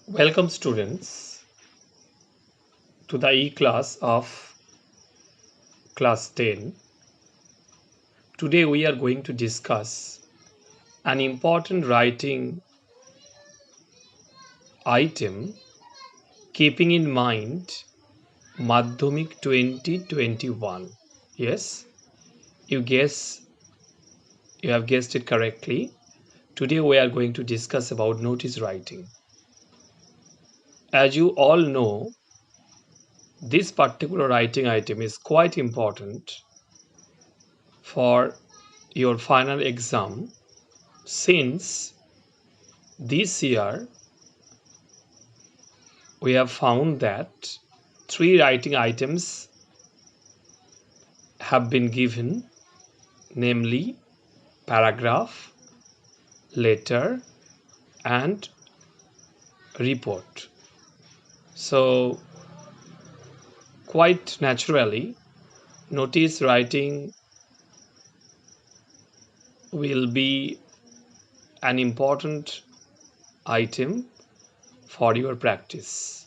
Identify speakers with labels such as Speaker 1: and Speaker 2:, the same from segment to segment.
Speaker 1: Welcome students to the e-class of class 10. Today we are going to discuss an important writing item keeping in mind Madhyamik 2021. Yes, you have guessed it correctly. Today we are going to discuss about notice writing. As you all know, this particular writing item is quite important for your final exam, since this year we have found that 3 writing items have been given, namely paragraph, letter, and report. So quite naturally, notice writing will be an important item for your practice.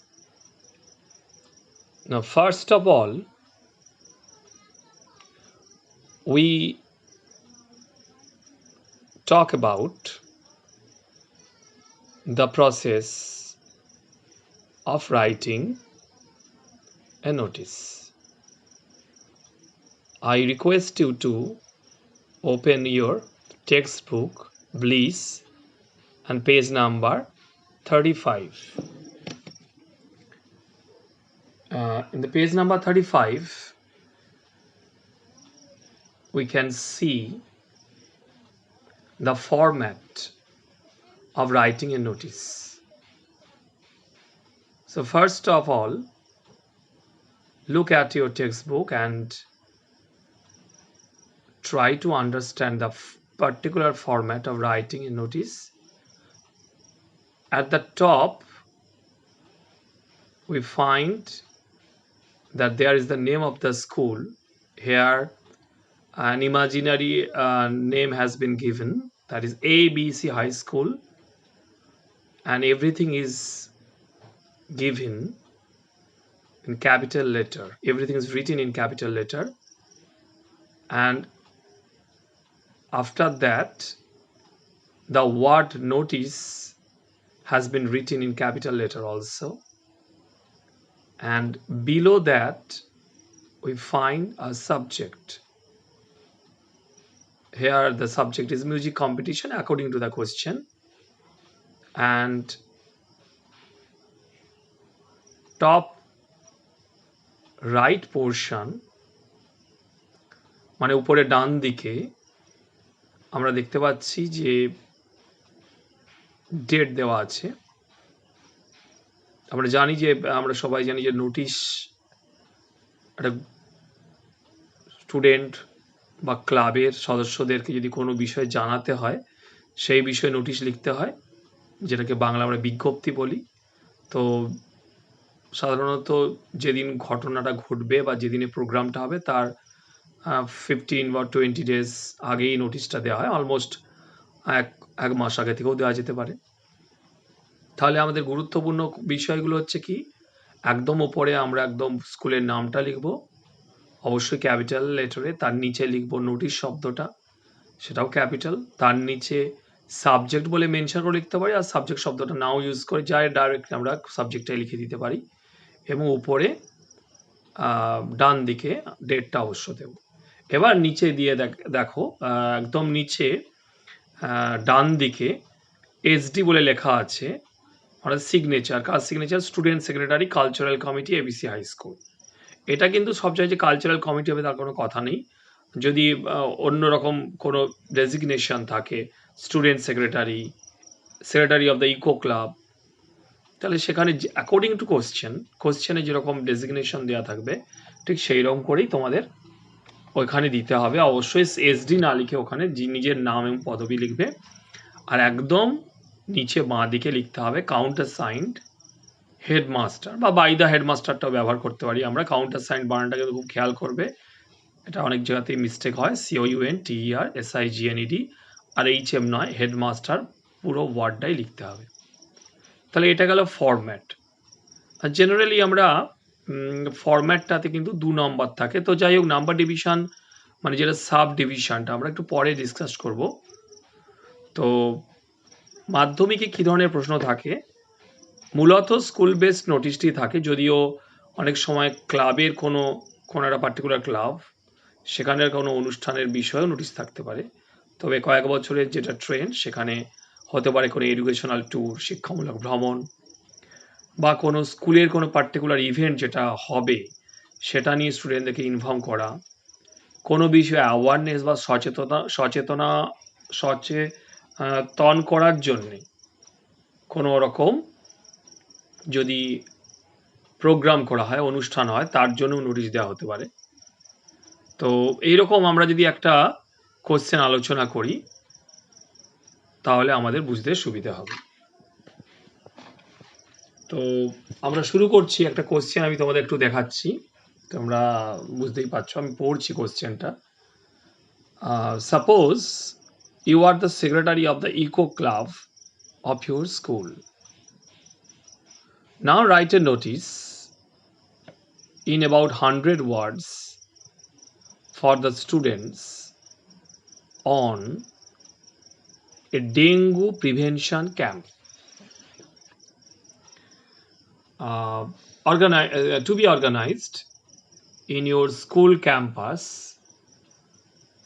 Speaker 1: Now, first of all, we talk about the process of writing a notice. I request you to open your textbook, please, and page number 35. In the page number 35, we can see the format of writing a notice. So first of all, look at your textbook and try to understand the particular format of writing a notice. At the top, we find that there is the name of the school. Here an imaginary name has been given, that is ABC High School, and everything is given in capital letter. Everything is written in capital letter, and after that the word notice has been written in capital letter also, and below that we find a subject. Here the subject is music competition according to the question, and top right portion মানে উপরে ডান দিকে আমরা দেখতে পাচ্ছি যে date দেওয়া আছে। আমরা জানি যে আমরা সবাই জানি যে নোটিশ একটা স্টুডেন্ট বা ক্লাবের সদস্যদেরকে যদি কোনো বিষয় জানাতে হয়, সেই বিষয়ে নোটিশ লিখতে হয়, যেটাকে বাংলা আমরা বিজ্ঞপ্তি বলি। তো সাধারণত যেদিন ঘটনাটা ঘটবে বা যেদিনে প্রোগ্রামটা হবে তার 15 বা 20 ডেজ আগেই নোটিশটা দেওয়া হয়। অলমোস্ট এক মাস আগে থেকেও দেওয়া যেতে পারে। তাহলে আমাদের গুরুত্বপূর্ণ বিষয়গুলো হচ্ছে কি, একদম উপরে আমরা একদম স্কুলের নামটা লিখব, অবশ্যই ক্যাপিটাল লেটারে। তার নিচে লিখব নোটিশ শব্দটা, সেটাও ক্যাপিটাল। তার নিচে সাবজেক্ট বলে মেনশন করে লিখতে পারি, আর সাবজেক্ট শব্দটা নাও ইউজ করে যাই ডাইরেক্ট আমরা সাবজেক্টটাই লিখে দিতে পারি, এবং উপরে ডান দিকে ডেটটা অবশ্য দেব। এবার নিচে দিয়ে দেখো একদম নিচে ডান দিকে এসডি বলে লেখা আছে, অর্থাৎ সিগনেচার। কার signature? Student secretary, cultural committee, ABC high school. এটা কিন্তু সব জায়গায় কালচারাল কমিটি হবে তার কোনো কথা নেই। যদি অন্যরকম কোনো ডেজিগনেশন থাকে, student secretary, secretary of the eco club, তাহলে সেখানে অ্যাকর্ডিং টু কোশ্চেনে যেরকম ডেজিগনেশন দেওয়া থাকবে ঠিক সেই রকম করেই তোমাদের ওইখানে দিতে হবে। অবশ্যই এসডি না লিখে ওখানে নিজের নাম এবং পদবি লিখবে। আর একদম নিচে বাঁ দিকে লিখতে হবে কাউন্টার সাইন্ড হেডমাস্টার, বা বাই দ্য হেডমাস্টারটাও ব্যবহার করতে পারি আমরা। কাউন্টার সাইন্ড বানানটা কিন্তু খুব খেয়াল করবে, এটা অনেক জায়গাতেই মিস্টেক হয়। COUNTER SIGNED আর HM নয়, হেডমাস্টার পুরো ওয়ার্ডটাই লিখতে হবে। তাহলে এটা গেল ফরম্যাট। আর জেনারেলি আমরা ফরম্যাটটাতে কিন্তু 2 নম্বর থাকে। তো যাই হোক, নাম্বার ডিভিশন মানে যেটা সাব ডিভিশনটা আমরা একটু পরে ডিসকাস করব। তো মাধ্যমিকে কি ধরনের প্রশ্ন থাকে? মূলত স্কুল বেসড নোটিশটি থাকে, যদিও অনেক সময় ক্লাবের কোনো একটা পার্টিকুলার ক্লাব সেখানের কোনো অনুষ্ঠানের বিষয়েও নোটিশ থাকতে পারে। তবে কয়েক বছরের যেটা ট্রেন্ড, সেখানে হতে পারে কোনো এডুকেশনাল ট্যুর, শিক্ষামূলক ভ্রমণ, বা কোনো স্কুলের কোনো পার্টিকুলার ইভেন্ট যেটা হবে সেটা নিয়ে স্টুডেন্টদেরকে ইনফর্ম করা, কোনো বিষয়ে অ্যাওয়ারনেস বা সচেতন করার জন্যে কোনো রকম যদি প্রোগ্রাম করা হয়, অনুষ্ঠান হয়, তার জন্য নোটিশ দেওয়া হতে পারে। তো এইরকম আমরা যদি একটা কোশ্চেন আলোচনা করি তাহলে আমাদের বুঝতে সুবিধা হবে। তো আমরা শুরু করছি। একটা কোশ্চেন আমি তোমাদের একটু দেখাচ্ছি, তোমরা বুঝতেই পারছো। আমি পড়ছি কোশ্চেনটা। Suppose you are the secretary of the eco club of your school. Now write a notice in about 100 words for the students on a dengue prevention camp. To be organized in your school campus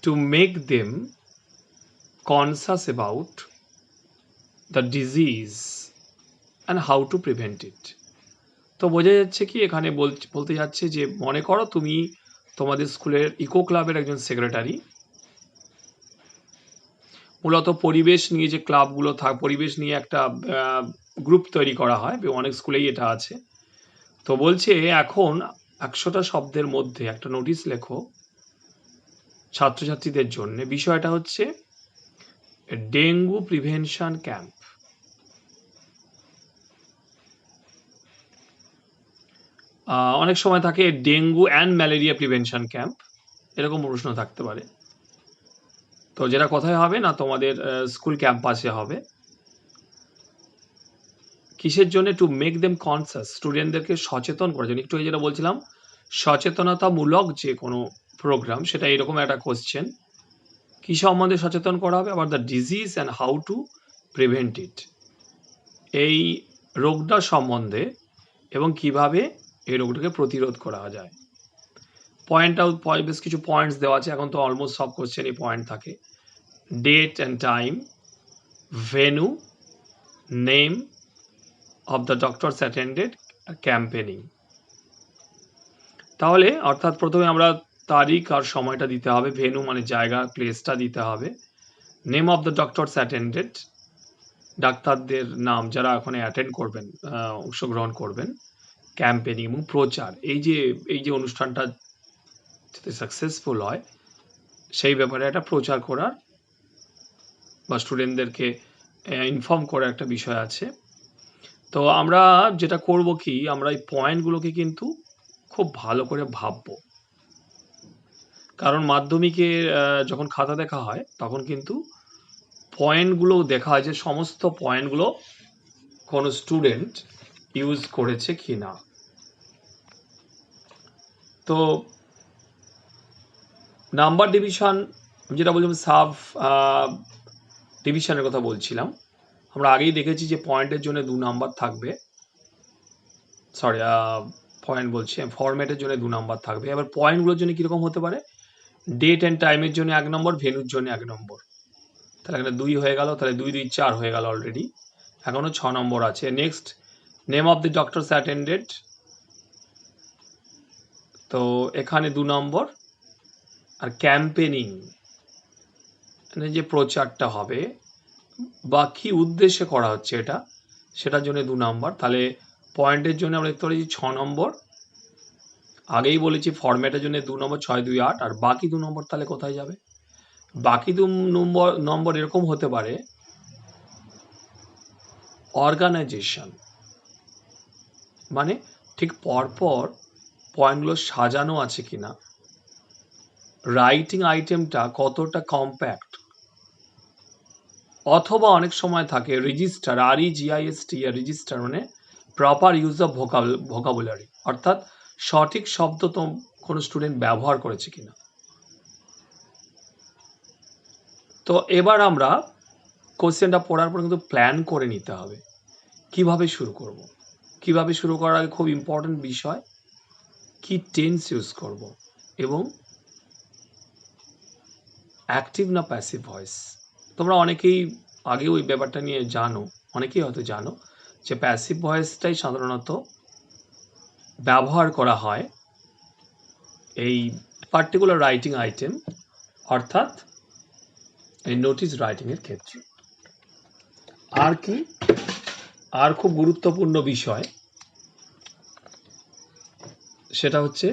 Speaker 1: to make them conscious about the disease and how to prevent it. তো বোঝা যাচ্ছে কি, এখানে বলতে যাচ্ছে যে মনে করো তুমি তোমাদের স্কুলের ইকো ক্লাবের একজন সেক্রেটারি। মূলত পরিবেশ নিয়ে যে ক্লাবগুলো পরিবেশ নিয়ে একটা গ্রুপ তৈরি করা হয়, অনেক স্কুলেই এটা আছে। তো বলছে এখন 100টা শব্দের মধ্যে একটা নোটিশ লেখো ছাত্রছাত্রীদের জন্য। বিষয়টা হচ্ছে ডেঙ্গু প্রিভেনশন ক্যাম্প। অনেক সময় থাকে dengue and malaria prevention camp, এরকম প্রশ্ন থাকতে পারে। তো যেটা কোথায় হবে না, তোমাদের স্কুল ক্যাম্পাসে হবে। কিসের জন্য? টু মেক দেম কনসাস, স্টুডেন্টদেরকে সচেতন করার জন্য। একটু যেটা বলছিলাম সচেতনতামূলক যে কোনো প্রোগ্রাম, সেটা এরকম একটা কোশ্চেন। কি সম্বন্ধে সচেতন করা হবে? আবার the disease and how to prevent ইট, এই রোগটা সম্বন্ধে এবং কিভাবে এই রোগটাকে প্রতিরোধ করা যায়। বেশ কিছু পয়েন্টস দেওয়া আছে। এখন তো অলমোস্ট সব কোশ্চেনই পয়েন্ট থাকে। Date and time, venue, name of the doctors attended, campaigning. তাহলে অর্থাৎ প্রথমে আমরা তারিখ আর সময়টা দিতে হবে, ভেন্যু মানে জায়গা, প্লেসটা দিতে হবে, name of the doctors attended, ডাক্তারদের নাম যারা ওখানে অ্যাটেন্ড করবেন, অংশগ্রহণ করবেন, ক্যাম্পেনিং এবং প্রচার। এই যে অনুষ্ঠানটা যাতে সাকসেসফুল হয় সেই ব্যাপারে একটা প্রচার করার বা স্টুডেন্টদেরকে ইনফর্ম করার একটা বিষয় আছে। তো আমরা যেটা করব কি, আমরা এই পয়েন্টগুলোকে কিন্তু খুব ভালো করে ভাববো, কারণ মাধ্যমিকে যখন খাতা দেখা হয় তখন কিন্তু পয়েন্টগুলো দেখা হয় যে সমস্ত পয়েন্টগুলো কোনো স্টুডেন্ট ইউজ করেছে কি না। তো নাম্বার ডিভিশন যেটা বলছিলাম, সাব ডিভিশনের কথা বলছিলাম, আমরা আগেই দেখেছি যে পয়েন্টের জন্য 2 নাম্বার থাকবে। সরি, পয়েন্ট বলছি, ফরম্যাটের জন্য 2 নাম্বার থাকবে। এবার পয়েন্টগুলোর জন্য কীরকম হতে পারে? ডেট অ্যান্ড টাইমের জন্য 1 নম্বর, ভেন্যুর জন্য 1 নম্বর। তাহলে এখানে 2 হয়ে গেল, তাহলে 2 2 4 হয়ে গেল অলরেডি। এখনও 6 নম্বর আছে। Next, name of the doctors attended, তো এখানে 2 নম্বর। আর ক্যাম্পেনিং মানে যে প্রচারটা হবে বা কী উদ্দেশ্যে করা হচ্ছে এটা, সেটার জন্য 2 নম্বর। তাহলে পয়েন্টের জন্য আমরা দেখতে পাচ্ছি 6 নম্বর। আগেই বলেছি ফরম্যাটের জন্য 2 নম্বর, 6 2 8। আর বাকি 2 নম্বর তাহলে কোথায় যাবে? বাকি 2 নম্বর এরকম হতে পারে, অর্গানাইজেশন, মানে ঠিক পরপর পয়েন্টগুলো সাজানো আছে কিনা, রাইটিং আইটেমটা কতটা কম্প্যাক্ট, অথবা অনেক সময় থাকে রেজিস্টার, REGIST, রেজিস্টার মানে প্রপার ইউজ অফ ভোকাবুলারি, অর্থাৎ সঠিক শব্দ তো কোনো স্টুডেন্ট ব্যবহার করেছে কিনা। তো এবার আমরা কোশ্চেনটা পড়ার পর কিন্তু প্ল্যান করে নিতে হবে কিভাবে শুরু করব। কিভাবে শুরু করার আগে খুব ইম্পর্টেন্ট বিষয়, কি টেন্স ইউজ করব এবং অ্যাক্টিভ না প্যাসিভ ভয়েস। তোমরা অনেকেই আগে ওই ব্যাপারটা নিয়ে জানো, অনেকেই হয়তো জানো যে প্যাসিভ ভয়েসটাই সাধারণত ব্যবহার করা হয় এই পার্টিকুলার রাইটিং আইটেম, অর্থাৎ এই নোটিশ রাইটিংয়ের ক্ষেত্রে। আর কি, আর খুব গুরুত্বপূর্ণ বিষয় সেটা হচ্ছে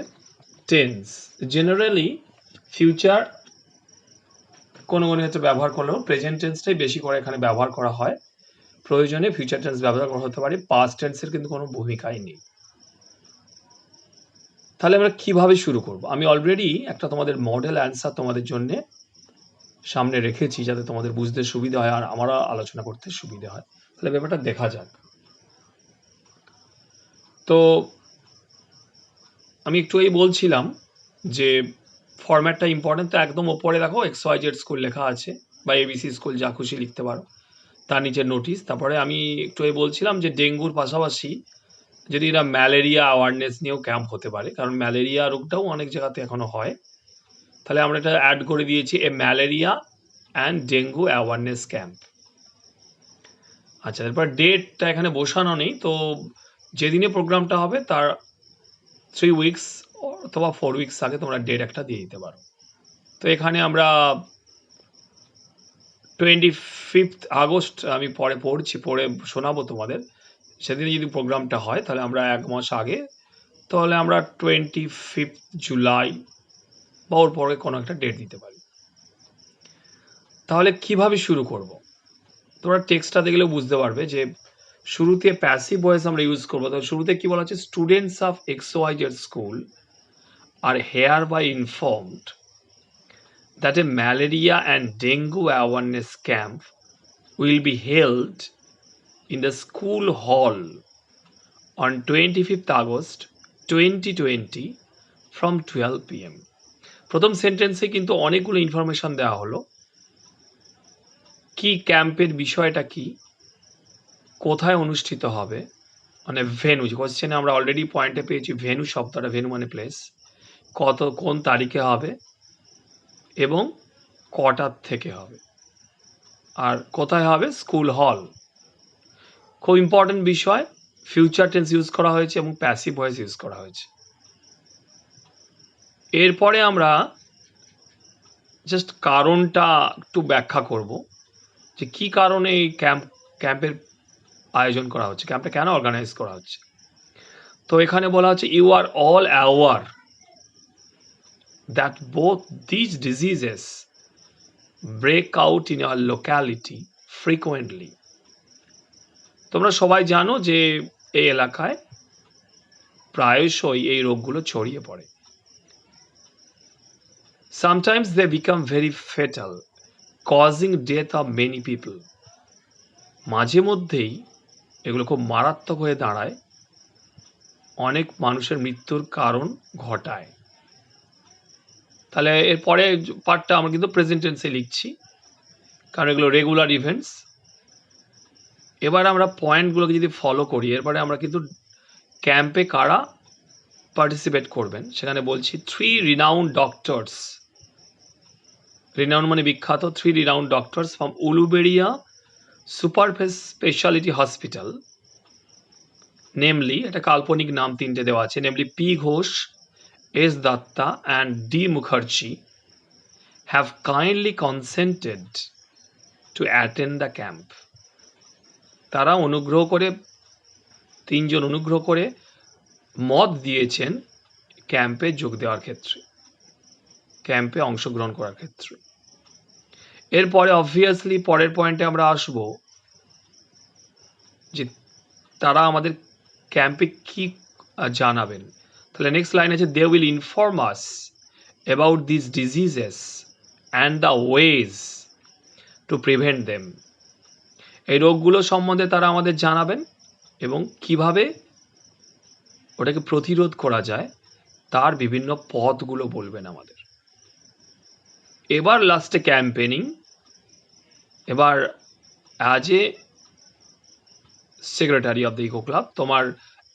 Speaker 1: টেন্স। জেনারেলি ফিউচার কোনো ক্ষেত্রে ব্যবহার করলেও প্রেজেন্ট টেন্সটাই বেশি করে এখানে ব্যবহার করা হয়। প্রয়োজনে ফিউচার টেন্স ব্যবহার করা হতে পারে, পাস্ট টেন্সের কিন্তু কোনো ভূমিকাই নেই। তাহলে আমরা কিভাবে শুরু করব? আমি অলরেডি একটা তোমাদের মডেল অ্যান্সার তোমাদের জন্য সামনে রেখেছি যাতে তোমাদের বুঝতে সুবিধা হয় আর আমারও আলোচনা করতে সুবিধা হয়। তাহলে ব্যাপারটা দেখা যাক। তো আমি একটু বলছিলাম যে ফরম্যাটটা ইম্পর্টেন্ট। তো একদম ওপরে দেখো XYZ স্কুল লেখা আছে, বা ABC স্কুল, যা খুশি লিখতে পারো, তার নিচে নোটিশ। তারপরে আমি একটু বলছিলাম যে ডেঙ্গুর পাশাপাশি যদি এরা ম্যালেরিয়া অ্যাওয়ারনেস নিয়েও ক্যাম্প হতে পারে, কারণ ম্যালেরিয়া রোগটাও অনেক জায়গাতে এখনো হয়। তাহলে আমরা এটা অ্যাড করে দিয়েছি, a malaria and dengue awareness camp. আচ্ছা, এরপর ডেটটা এখানে বসানো নেই, তো যেদিনে প্রোগ্রামটা হবে তার 3 উইকস অথবা 4 উইকস আগে তোমরা ডেট একটা দিয়ে দিতে পারো। তো এখানে আমরা 25 আগস্ট আমি পরে পড়ে শোনাবো তোমাদের। সেদিনে যদি প্রোগ্রামটা হয় তাহলে আমরা 1 মাস আগে, তাহলে আমরা 25 জুলাই বা ওর পরে কোনো একটা ডেট দিতে পারি। তাহলে কিভাবে শুরু করব? তোমরা টেক্সটটা দেখলেও বুঝতে পারবে যে শুরুতে প্যাসিভ ভয়েস আমরা ইউজ করবো। তাহলে শুরুতে কি বলা হচ্ছে, students of XYZ school are hereby informed that a malaria and dengue awareness camp will be held in the school hall on 25th August 2020 from 12 PM. প্রথম সেন্টেন্সে কিন্তু অনেকগুলো ইনফরমেশন দেওয়া হলো, কি ক্যাম্পের বিষয়টা কি, কোথায় অনুষ্ঠিত হবে, মানে ভেনু। কোশ্চেনে আমরা অলরেডি পয়েন্টে পেয়েছি ভেনু শব্দটা, ভেনু মানে প্লেস, কোন তারিখে হবে এবং কটার থেকে হবে, আর কোথায় হবে, স্কুল হল। খুব ইম্পর্টেন্ট বিষয়, ফিউচার টেন্স ইউজ করা হয়েছে এবং প্যাসিভ ভয়েস ইউজ করা হয়েছে। এরপরে আমরা জাস্ট কারণটা একটু ব্যাখ্যা করব যে কি কারণে এই ক্যাম্পের আয়োজন করা হচ্ছে, ক্যাম্পটা কেন অর্গানাইজ করা হচ্ছে। তো এখানে বলা হচ্ছে, you are all aware that both these diseases break out in our locality frequently. তোমরা সবাই জানো যে এই এলাকায় প্রায়শই এই রোগগুলো ছড়িয়ে পড়ে। Sometimes they become very fatal, causing death of many people. মাঝে মধ্যেই এগুলো খুব মারাত্মক হয়ে দাঁড়ায়, অনেক মানুষের মৃত্যুর কারণ ঘটায়। তাহলে এরপরে পার্টটা আমরা কিন্তু প্রেজেন্ট টেন্সে লিখছি, কারণ এগুলো রেগুলার ইভেন্টস। এবার আমরা পয়েন্টগুলোকে যদি ফলো করি, এরপরে আমরা কিন্তু ক্যাম্পে কারা পার্টিসিপেট করবেন সেখানে বলছি, 3 renowned doctors, রিনাউন্ড মানে বিখ্যাত, 3 renowned doctors from Uluberia super speciality hospital, namely, এটা কাল্পনিক নাম 3টে দেওয়া আছে, namely P. Ghosh, S. দাত্তা and D. Mukherjee, have kindly consented to attend the camp. তারা অনুগ্রহ করে, 3 জন অনুগ্রহ করে মত দিয়েছেন ক্যাম্পে যোগ দেওয়ার ক্ষেত্রে, ক্যাম্পে অংশগ্রহণ করার ক্ষেত্রে। এরপরে অবভিয়াসলি পরের পয়েন্টে আমরা আসব যে তারা আমাদের ক্যাম্পে কি জানাবেন। তাহলে নেক্সট লাইন আছে, they will inform us about this diseases and the ways to prevent them. এই রোগগুলো সম্বন্ধে তারা আমাদের জানাবেন এবং কিভাবে ওটাকে প্রতিরোধ করা যায় তার বিভিন্ন পথগুলো বলবেন আমাদের। এবার লাস্টে ক্যাম্পেনিং। এবার as a secretary of the eco club তোমার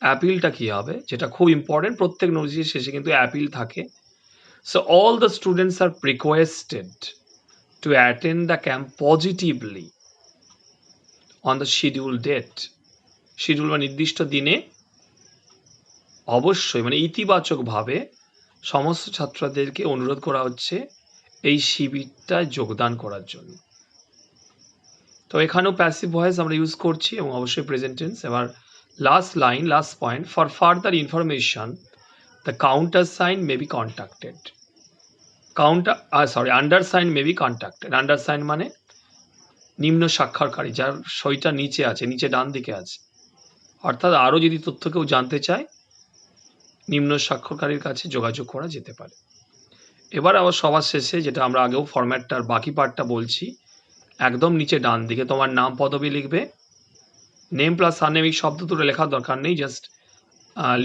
Speaker 1: অ্যাপিলটা কী হবে, যেটা খুব ইম্পর্টেন্ট। প্রত্যেক নোটিশের শেষে কিন্তু অ্যাপিল থাকে। So all the students are requested to attend the camp positively on the schedule date. Schedule বা নির্দিষ্ট দিনে অবশ্যই মানে ইতিবাচকভাবে সমস্ত ছাত্রদেরকে অনুরোধ করা হচ্ছে এই শিবিরটায় যোগদান করার জন্য। তো এখানেও প্যাসিভ ভয়েস আমরা ইউজ করছি এবং অবশ্যই প্রেজেন্ট টেন্স। এবার last line, last point, for further information the counter sign may be contacted. Undersign may be contacted. Undersign মানে নিম্ন স্বাক্ষরকারী, যার সইটা নিচে আছে, নিচে ডান দিকে আছে। অর্থাৎ আরও যদি তথ্য কেউ জানতে চায় নিম্ন স্বাক্ষরকারীর কাছে যোগাযোগ করা যেতে পারে। এবার আবার সবার শেষে, যেটা আমরা আগেও ফরম্যাটটার বাকি পার্টটা বলছি, একদম নিচে ডান দিকে তোমার নাম পদবি লিখবে। নেম প্লাস সারনেম এই শব্দ দুটো লেখার দরকার নেই, জাস্ট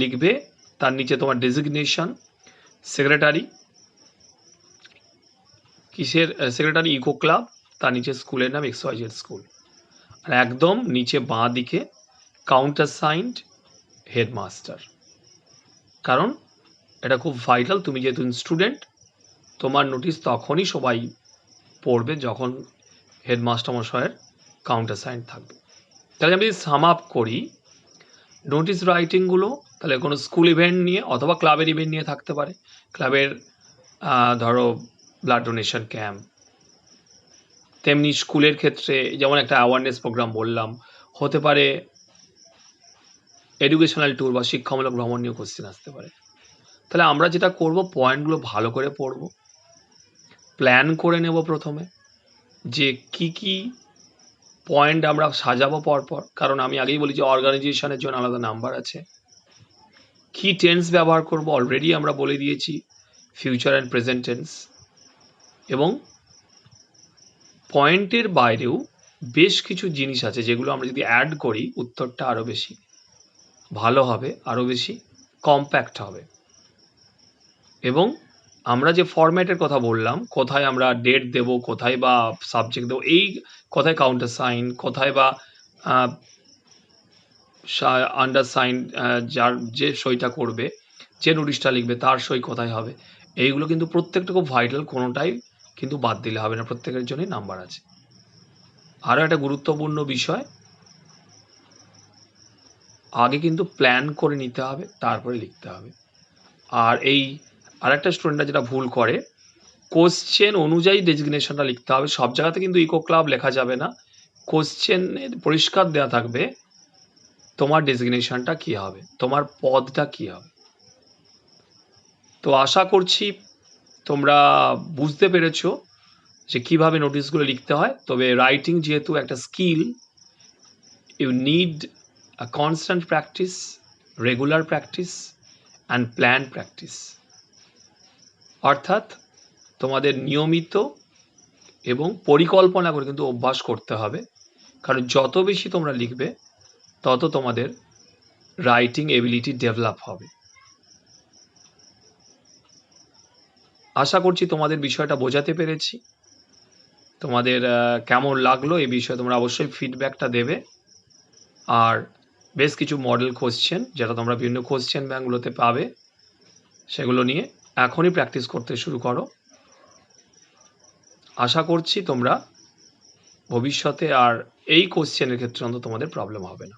Speaker 1: লিখবে। তার নিচে তোমার ডেজিগনেশন, সেক্রেটারি কিসের, সেক্রেটারি ইকো ক্লাব, তার নিচে স্কুলের নাম XYZ স্কুল। আর একদম নিচে বাঁ দিকে কাউন্টার সাইন্ড হেডমাস্টার। কারণ এটা খুব ভাইটাল, তুমি যেহেতু স্টুডেন্ট, তোমার নোটিশ তখনই সবাই পড়বে যখন হেডমাস্টার মশাইয়ের কাউন্টার সাইন থাকবে। তাহলে আমি সাম আপ করি নোটিশ রাইটিংগুলো, তাহলে কোনো স্কুল ইভেন্ট নিয়ে অথবা ক্লাবের ইভেন্ট নিয়ে থাকতে পারে। ক্লাবের ধরো ব্লাড ডোনেশন ক্যাম্প, তেমনি স্কুলের ক্ষেত্রে যেমন একটা অ্যাওয়ারনেস প্রোগ্রাম বললাম, হতে পারে এডুকেশনাল ট্যুর বা শিক্ষামূলক ভ্রমণ নিয়েও কোশ্চেন আসতে পারে। তাহলে আমরা যেটা করব, পয়েন্টগুলো ভালো করে পড়ব, প্ল্যান করে নেব প্রথমে যে কি কি পয়েন্ট আমরা সাজাবো পরপর। কারণ আমি আগেই বলি যে অর্গানাইজেশনের জন্য আলাদা নাম্বার আছে। কি টেন্স ব্যবহার করব অলরেডি আমরা বলে দিয়েছি, ফিউচার অ্যান্ড প্রেজেন্ট টেন্স। এবং পয়েন্টের বাইরেও বেশ কিছু জিনিস আছে যেগুলো আমরা যদি অ্যাড করি উত্তরটা আরও বেশি ভালো হবে, আরও বেশি কম্প্যাক্ট হবে। এবং আমরা যে ফরম্যাটের কথা বললাম, কোথায় আমরা ডেট দেব, কোথায় বা সাবজেক্ট দেবো, এই কোথায় কাউন্টার সাইন, কোথায় বা আন্ডারসাইন, যার যে সইটা করবে, যে নোটিশটা লিখবে তার সই কোথায় হবে, এইগুলো কিন্তু প্রত্যেকটা খুব ভাইটাল, কোনোটাই কিন্তু বাদ দিলে হবে না, প্রত্যেকের জন্যই নাম্বার আছে। আরও একটা গুরুত্বপূর্ণ বিষয়, আগে কিন্তু প্ল্যান করে নিতে হবে, তারপরে লিখতে হবে। আর এই আরেকটা স্টুডেন্টরা যেটা ভুল করে, কোশ্চেন অনুযায়ী ডেজিগনেশনটা লিখতে হবে। সব জায়গাতে কিন্তু ইকো ক্লাব লেখা যাবে না। কোশ্চেনের পরিষ্কার দেওয়া থাকবে তোমার ডেজিগনেশনটা কী হবে, তোমার পদটা কী হবে। তো আশা করছি তোমরা বুঝতে পেরেছো যে কীভাবে নোটিশগুলো লিখতে হয়। তবে রাইটিং যেহেতু একটা skill, you need a constant practice, regular practice and plan practice. অর্থাৎ তোমাদের নিয়মিত এবং পরিকল্পনা করে কিন্তু অভ্যাস করতে হবে। কারণ যত বেশি তোমরা লিখবে তত তোমাদের রাইটিং এবিলিটি ডেভেলপ হবে। আশা করছি তোমাদের বিষয়টা বোঝাতে পেরেছি। তোমাদের কেমন লাগলো এই বিষয়ে তোমরা অবশ্যই ফিডব্যাকটা দেবে। আর বেশ কিছু মডেল কোশ্চেন যেটা তোমরা বিভিন্ন কোশ্চেন ব্যাঙ্কগুলোতে পাবে, সেগুলো নিয়ে এখনই প্র্যাকটিস করতে শুরু করো। আশা করছি তোমরা ভবিষ্যতে আর এই কোশ্চেনের ক্ষেত্রে অন্তত তোমাদের প্রবলেম হবে না।